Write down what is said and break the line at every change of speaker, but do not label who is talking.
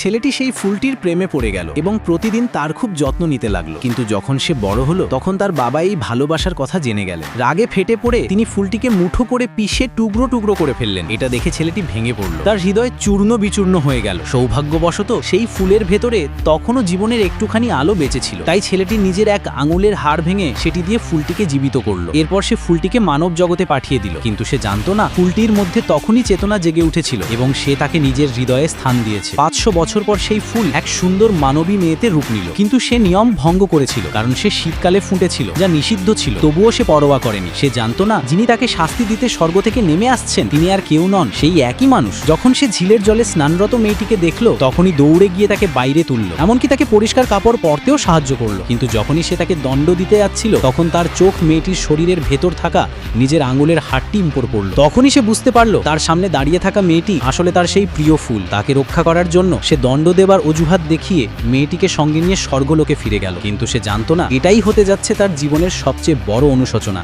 ছেলেটি সেই ফুলটির প্রেমে পড়ে গেল এবং প্রতিদিন তার খুব যত্ন নিতে লাগলো। কিন্তু যখন সে বড় হলো তখন তার বাবা এই ভালোবাসার কথা জেনে গেলেন। রাগে ফেটে পড়ে তিনি ফুলটিকে মুঠো করে পিষে টুকরো টুকরো করে ফেললেন। এটা দেখে ছেলেটি ভেঙে পড়ল, তার হৃদয় চূর্ণ বিচূর্ণ হয়ে গেল। সৌভাগ্যবশত সেই ফুলের ভেতরে তখনও জীবনের একটুখানি আলো বেঁচে ছিল, তাই ছেলেটি নিজের এক আঙুলের হাড় ভেঙে সেটি দিয়ে ফুলটিকে জীবিত করলো। এরপর সে ফুলটিকে মানব জগতে পাঠিয়ে দিল, কিন্তু সে জানতো না ফুলটির মধ্যে তখনই চেতনা জেগে উঠেছিল এবং সে তাকে নিজের হৃদয়ে স্থান দিয়েছে। 500 বছর পর সেই ফুল এক সুন্দর মানবী মেয়েতে রূপ নিল, কিন্তু সে নিয়ম ভঙ্গ করেছিল কারণ সে শীতকালে ফুটেছিল, যা নিষিদ্ধ ছিল। তবুও সে পরোয়া করেনি। সে জানতো না যিনি তাকে শাস্তি দিতে স্বর্গ থেকে নেমে আসছেন তিনি আর কেউ নন, সেই একই মানুষ। যখন সে ঝিলের জলে স্নানরত মেয়েটিকে দেখলো তখনই দৌড়ে গিয়ে তাকে বাইরে তুলল, এমনকি তাকে পরিষ্কার কাপড় পরতেও সাহায্য করলো। কিন্তু যখনই সে তাকে দণ্ড দিতে যাচ্ছিল তখন তার চোখ মেয়েটির শরীরের ভেতর থাকা নিজের আঙুলের হাড়টি উপর পড়ল। তখনই সে বুঝতে পারলো তার সামনে দাঁড়িয়ে থাকা মেয়েটি আসলে তার সেই প্রিয় ফুল। তাকে রক্ষা করার জন্য সে দণ্ড দেবার অজুহাত দেখিয়ে মেয়েটিকে সঙ্গে নিয়ে স্বর্গলোকে ফিরে গেল, কিন্তু সে জানতো না এটাই হতে যাচ্ছে তার জীবনের সবচেয়ে বড় অনুশোচনা।